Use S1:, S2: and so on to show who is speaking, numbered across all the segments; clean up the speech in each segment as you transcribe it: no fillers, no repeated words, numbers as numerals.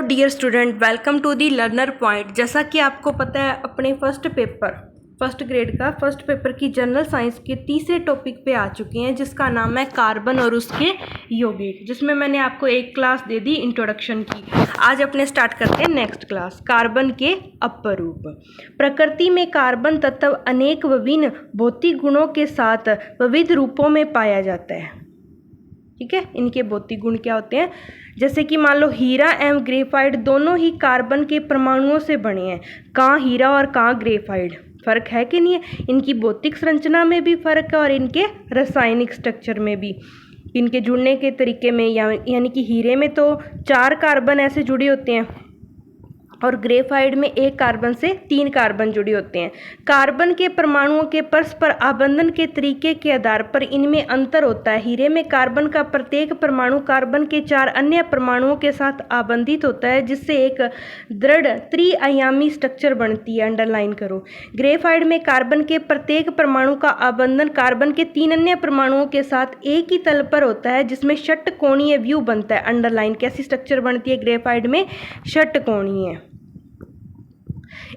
S1: Dear student, welcome to the learner point. जैसा कि आपको पता है, अपने फर्स्ट ग्रेड का फर्स्ट पेपर की जनरल साइंस के तीसरे टॉपिक पे आ चुके हैं, जिसका नाम है कार्बन और उसके यौगिक, जिसमें मैंने आपको एक क्लास दे दी इंट्रोडक्शन की। आज अपने स्टार्ट करते हैं नेक्स्ट क्लास, कार्बन के अपरूप। प्रकृति में कार्बन तत्व अनेक विभिन्न भौतिक गुणों के साथ विविध रूपों में पाया जाता है। ठीक है, इनके भौतिक गुण क्या होते हैं? जैसे कि मान लो हीरा एवं ग्रेफाइट दोनों ही कार्बन के परमाणुओं से बने हैं। कहाँ हीरा और कहाँ ग्रेफाइट, फर्क है कि नहीं है? इनकी भौतिक संरचना में भी फर्क है और इनके रासायनिक स्ट्रक्चर में भी, इनके जुड़ने के तरीके में। यानी कि हीरे में तो 4 कार्बन ऐसे जुड़े होते हैं और ग्रेफाइट में 1 कार्बन से 3 कार्बन जुड़े होते हैं। कार्बन के परमाणुओं के परस्पर आबंधन के तरीके के आधार पर इनमें अंतर होता है। हीरे में कार्बन का प्रत्येक परमाणु कार्बन के 4 अन्य परमाणुओं के साथ आबंधित होता है, जिससे एक दृढ़ त्रिआयामी स्ट्रक्चर बनती है। अंडरलाइन करो। ग्रेफाइट में कार्बन के प्रत्येक परमाणु का आबंधन कार्बन के 3 अन्य परमाणुओं के साथ एक ही तल पर होता है, जिसमें षटकोणीय व्यू बनता है। अंडरलाइन, कैसी स्ट्रक्चर बनती है ग्रेफाइट में? षटकोणीय।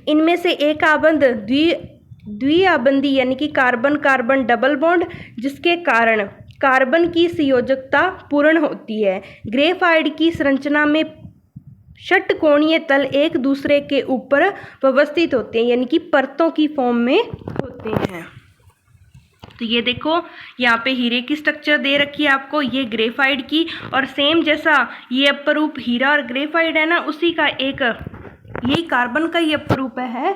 S1: इनमें से एक आबंध द्विआबंधी यानी कि कार्बन कार्बन डबल बॉन्ड, जिसके कारण कार्बन की संयोजकता पूर्ण होती है। ग्रेफाइट की संरचना में षटकोणीय तल एक दूसरे के ऊपर व्यवस्थित होते हैं, यानी कि परतों की फॉर्म में होते हैं। तो ये देखो, यहाँ पे हीरे की स्ट्रक्चर दे रखी है आपको, ये ग्रेफाइट की, और सेम जैसा ये अपरूप हीरा और ग्रेफाइट है ना, उसी का एक यही कार्बन का ही अपरूप है,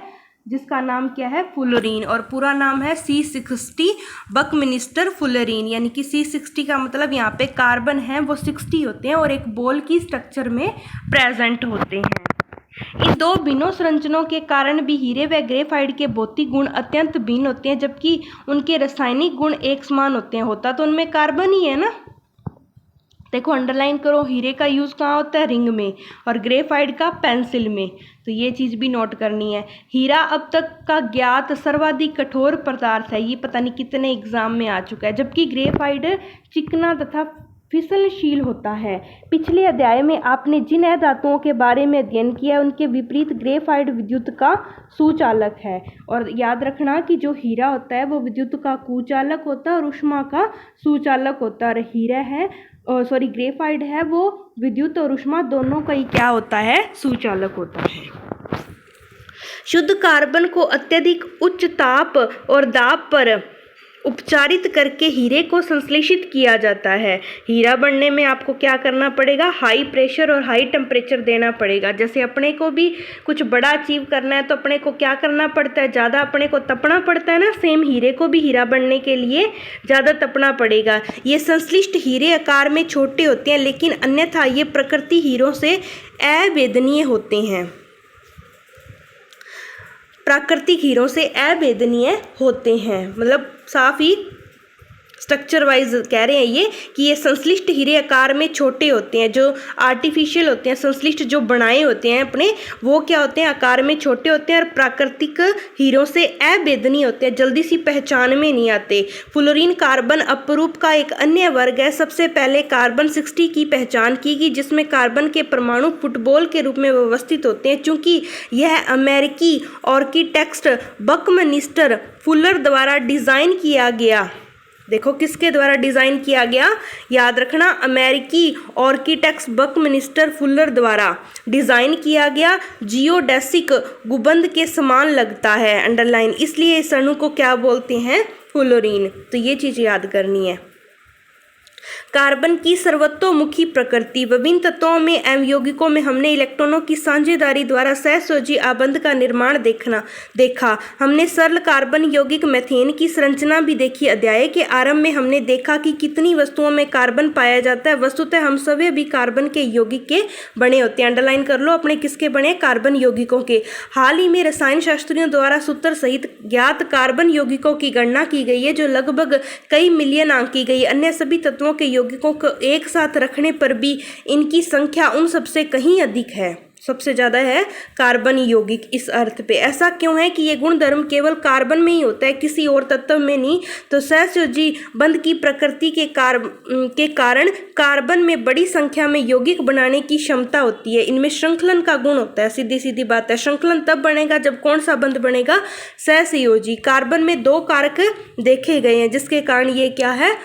S1: जिसका नाम क्या है? फुलोरीन। और पूरा नाम है C60 बकमिंस्टर फुलोरीन। यानी कि C60 का मतलब यहाँ पे कार्बन है वो 60 होते हैं और एक बॉल की स्ट्रक्चर में प्रेजेंट होते हैं। इन दो भिन्नों संरचनाओं के कारण भी हीरे व ग्रेफाइट के भौतिक गुण अत्यंत भिन्न होते हैं, जबकि उनके रासायनिक गुण एक समान होते हैं। होता तो उनमें कार्बन ही है ना। देखो, अंडरलाइन करो, हीरे का यूज़ कहाँ होता है? रिंग में, और ग्रेफाइट का पेंसिल में। तो ये चीज़ भी नोट करनी है। हीरा अब तक का ज्ञात सर्वाधिक कठोर पदार्थ है, ये पता नहीं कितने एग्जाम में आ चुका है, जबकि ग्रेफाइट चिकना तथा फिसलशील होता है। पिछले अध्याय में आपने जिन धातुओं के बारे में अध्ययन किया है, उनके विपरीत ग्रेफाइट विद्युत का सुचालक है। और याद रखना कि जो हीरा होता है वो विद्युत का कुचालक होता है और ऊष्मा का सुचालक होता है। और हीरा है ग्रेफाइट है वो विद्युत और ऊष्मा दोनों का ही क्या होता है? सुचालक होता है। शुद्ध कार्बन को अत्यधिक उच्च ताप और दाब पर उपचारित करके हीरे को संश्लेषित किया जाता है। हीरा बनने में आपको क्या करना पड़ेगा? हाई प्रेशर और हाई टेम्परेचर देना पड़ेगा। जैसे अपने को भी कुछ बड़ा अचीव करना है तो अपने को क्या करना पड़ता है? ज़्यादा अपने को तपना पड़ता है ना। सेम हीरे को भी हीरा बनने के लिए ज़्यादा तपना पड़ेगा। ये संश्लिष्ट हीरे आकार में छोटे होते हैं, लेकिन अन्यथा ये प्रकृति हीरों से अभेदनीय होते हैं। प्राकृतिक हीरों से अभेदनीय होते हैं, मतलब साफ ही स्ट्रक्चर वाइज कह रहे हैं ये कि ये संश्लिष्ट हीरे आकार में छोटे होते हैं। जो आर्टिफिशियल होते हैं, संश्लिष्ट जो बनाए होते हैं अपने, वो क्या होते हैं? आकार में छोटे होते हैं और प्राकृतिक हीरों से अभेदनीय होते हैं, जल्दी सी पहचान में नहीं आते। फ्लोरीन कार्बन अपरूप का एक अन्य वर्ग है। सबसे पहले कार्बन 60 की पहचान की गई, जिसमें कार्बन के परमाणु फुटबॉल के रूप में व्यवस्थित होते हैं। चूंकि यह अमेरिकी आर्किटेक्ट बकमिंस्टर फुलर द्वारा डिज़ाइन किया गया। देखो, किसके द्वारा डिज़ाइन किया गया? याद रखना, अमेरिकी आर्किटेक्ट बकमिंस्टर फुलर द्वारा डिज़ाइन किया गया। जियोडेसिक गुंबद के समान लगता है। अंडरलाइन, इसलिए इस अणु को क्या बोलते हैं? फ्लोरीन। तो ये चीज़ याद करनी है। कार्बन की सर्वतोमुखी प्रकृति। विभिन्न तत्वों में एवं यौगिकों में हमने इलेक्ट्रॉनों की साझेदारी द्वारा सहसंयोजी आबंध का निर्माण देखा। हमने सरल कार्बन यौगिक मेथेन की संरचना भी देखी। अध्याय के आरंभ में हमने देखा कि कितनी वस्तुओं में कार्बन पाया जाता है। वस्तुतः हम सभी भी कार्बन के यौगिक के बने होते हैं। अंडरलाइन कर लो, अपने किसके बने? कार्बन यौगिकों के। हाल ही में रसायन शास्त्रियों द्वारा सूत्र सहित ज्ञात कार्बन यौगिकों की गणना की गई है, जो लगभग कई मिलियन आंकी गई। अन्य सभी तत्वों के यौगिकों को एक साथ रखने पर भी इनकी संख्या उन सबसे कहीं अधिक है। सबसे ज़्यादा है कार्बन यौगिक इस अर्थ पे। ऐसा क्यों है कि ये गुणधर्म केवल कार्बन में ही होता है, किसी और तत्व में नहीं? तो सहसंयोजी बंध की प्रकृति के कारण कार्बन में बड़ी संख्या में यौगिक बनाने की क्षमता होती है। इनमें श्रृंखलन का गुण होता है, सीधी सीधी बात है। श्रृंखलन तब बनेगा जब कौन सा बंध बनेगा? सहसंयोजी। कार्बन में 2 कारक देखे गए हैं जिसके कारण ये क्या है,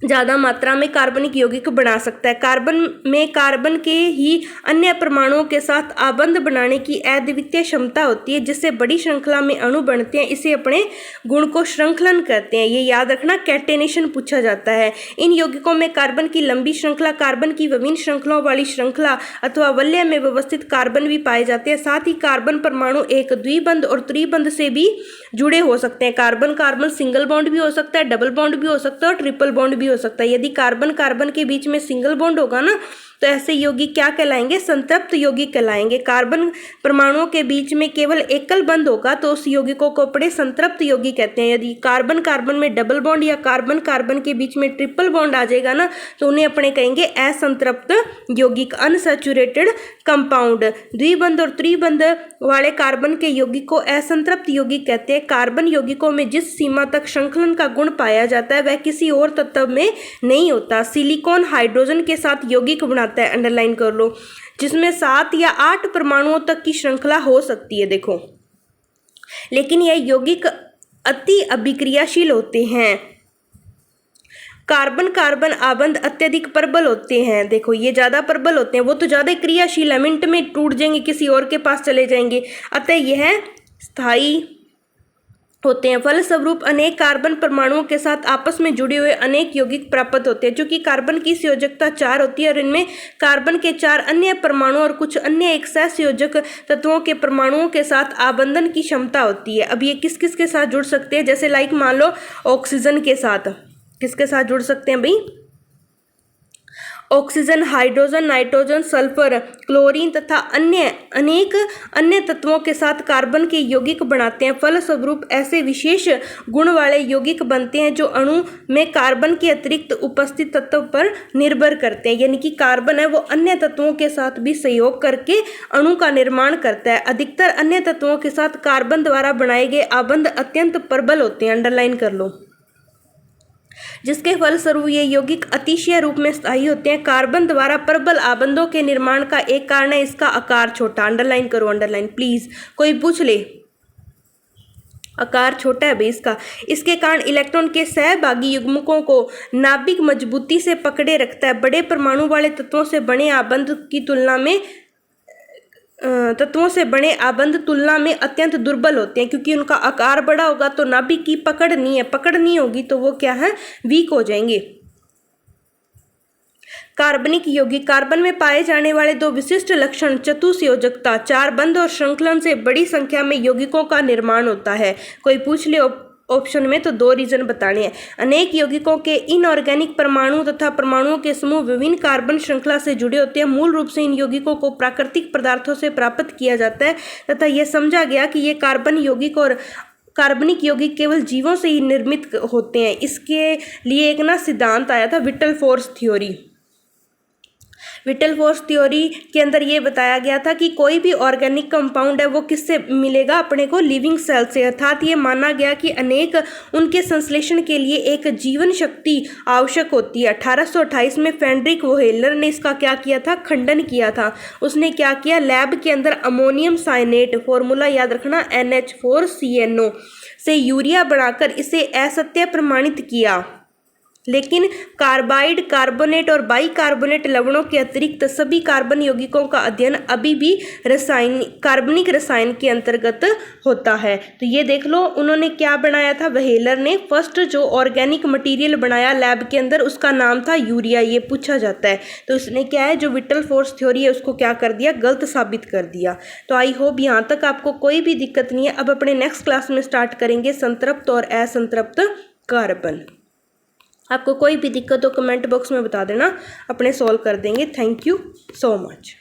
S1: ज़्यादा मात्रा में कार्बनिक यौगिक बना सकता है। कार्बन में कार्बन के ही अन्य परमाणुओं के साथ आबंध बनाने की अद्वितीय क्षमता होती है, जिससे बड़ी श्रृंखला में अणु बनते हैं। इसे अपने गुण को श्रृंखलन कहते हैं। ये याद रखना, कैटेनेशन पूछा जाता है। इन यौगिकों में कार्बन की लंबी श्रृंखला, कार्बन की विभिन्न श्रृंखलाओं वाली श्रृंखला अथवा वलय में व्यवस्थित कार्बन भी पाए जाते हैं। साथ ही कार्बन परमाणु एक द्विबंध और त्रिबंध से भी जुड़े हो सकते हैं। कार्बन कार्बन सिंगल बॉन्ड भी हो सकता है, डबल बॉन्ड भी हो सकता है और ट्रिपल बॉन्ड भी हो सकता है। यदि कार्बन कार्बन के बीच में सिंगल बॉन्ड होगा ना, तो ऐसे यौगिक क्या कहलाएंगे? संतृप्त यौगिक कहलाएंगे। कार्बन परमाणुओं के बीच में केवल एकल बंध होगा तो उस यौगिकों को अपने संतृप्त यौगिक कहते हैं। यदि कार्बन कार्बन में डबल बॉन्ड या कार्बन कार्बन के बीच में ट्रिपल बॉन्ड आ जाएगा ना, तो उन्हें अपने कहेंगे असंतृप्त यौगिक, अनसैचुरेटेड कंपाउंड। द्विबंध और त्रिबंध वाले कार्बन के यौगिक को असंतृप्त यौगिक कहते हैं। कार्बन यौगिकों में जिस सीमा तक श्रृंखलन का गुण पाया जाता है वह किसी और तत्व में नहीं होता। सिलिकॉन हाइड्रोजन के साथ यौगिक बनाता है, अंडरलाइन कर लो, जिसमें 7 या 8 परमाणुओं तक की श्रृंखला हो सकती है। देखो, लेकिन यह यौगिक अति अभिक्रियाशील होते हैं। कार्बन कार्बन आबंध अत्यधिक प्रबल होते हैं। देखो, ये ज़्यादा प्रबल होते हैं, वो तो ज़्यादा क्रियाशील है, मिनट में टूट जाएंगे, किसी और के पास चले जाएंगे। अतः यह स्थायी होते हैं। फलस्वरूप अनेक कार्बन परमाणुओं के साथ आपस में जुड़े हुए अनेक यौगिक प्राप्त होते हैं। चूंकि कार्बन की संयोजकता 4 होती है और इनमें कार्बन के 4 अन्य परमाणु और कुछ अन्य एक सहसंयोजक तत्वों के परमाणुओं के साथ आबंधन की क्षमता होती है। अब ये किस किस के साथ जुड़ सकते हैं? जैसे लाइक मान लो ऑक्सीजन के साथ, किसके साथ जुड़ सकते हैं भाई? Oxygen, hydrogen, nitrogen, sulphur, chlorine तथा अनेक अन्य तत्वों के साथ कार्बन के यौगिक बनाते हैं। फलस्वरूप ऐसे विशेष गुण वाले यौगिक बनते हैं जो अणु में कार्बन के अतिरिक्त उपस्थित तत्व पर निर्भर करते हैं। यानी कि कार्बन है वो अन्य तत्वों के साथ भी सहयोग करके अणु का निर्माण करता है। अधिकतर अन्य तत्वों के साथ कार्बन द्वारा बनाए गए आबंध अत्यंत प्रबल होते हैं, अंडरलाइन कर लो, जिसके फलस्वरूप ये यौगिक अतिशय रूप में स्थायी होते हैं। कार्बन द्वारा प्रबल आबंधों के निर्माण का एक कारण है इसका आकार छोटा, अंडरलाइन करो, अंडरलाइन प्लीज, कोई पूछ ले, आकार छोटा है भाई इसका। इसके कारण इलेक्ट्रॉन के सहभागी युग्मकों को नाभिक मजबूती से पकड़े रखता है। बड़े परमाणु वाले तत्वों से बने आबंध तुलना में अत्यंत दुर्बल होते हैं, क्योंकि उनका आकार बड़ा होगा तो नाभिक की पकड़ नहीं होगी, तो वो क्या है, वीक हो जाएंगे। कार्बनिक यौगिक, कार्बन में पाए जाने वाले 2 विशिष्ट लक्षण चतुसंयोजकता, 4 बंध और श्रृंखलन से बड़ी संख्या में यौगिकों का निर्माण होता है। कोई पूछ ले ऑप्शन में तो 2 रीजन बताने हैं। अनेक यौगिकों के इनऑर्गेनिक परमाणु तथा परमाणुओं के समूह विभिन्न कार्बन श्रृंखला से जुड़े होते हैं। मूल रूप से इन यौगिकों को प्राकृतिक पदार्थों से प्राप्त किया जाता है तथा यह समझा गया कि ये कार्बन यौगिक और कार्बनिक यौगिक केवल जीवों से ही निर्मित होते हैं। इसके लिए एक सिद्धांत आया था, विटलफोर्स थ्योरी। विटलफोर्स थ्योरी के अंदर ये बताया गया था कि कोई भी ऑर्गेनिक कंपाउंड है वो किससे मिलेगा, अपने को लिविंग सेल से। अर्थात ये माना गया कि अनेक उनके संश्लेषण के लिए एक जीवन शक्ति आवश्यक होती है। 1828 में फ्रेडरिक वोहेलर ने इसका क्या किया था, खंडन किया था। उसने क्या किया, लैब के अंदर अमोनियम साइनेट, फॉर्मूला याद रखना NH4CNO से यूरिया बनाकर इसे असत्य प्रमाणित किया। लेकिन कार्बाइड, कार्बोनेट और बाइकार्बोनेट लवणों के अतिरिक्त सभी कार्बन यौगिकों का अध्ययन अभी भी कार्बनिक रसायन के अंतर्गत होता है। तो ये देख लो, उन्होंने क्या बनाया था, वहेलर ने फर्स्ट जो ऑर्गेनिक मटेरियल बनाया लैब के अंदर, उसका नाम था यूरिया। ये पूछा जाता है। तो उसने क्या है, जो विटलफोर्स थ्योरी है उसको क्या कर दिया, गलत साबित कर दिया। तो आई होप यहाँ तक आपको कोई भी दिक्कत नहीं है। अब अपने नेक्स्ट क्लास में स्टार्ट करेंगे संतृप्त और असंतृप्त कार्बन। आपको कोई भी दिक्कत हो कमेंट बॉक्स में बता देना, अपने सॉल्व कर देंगे। Thank you so much.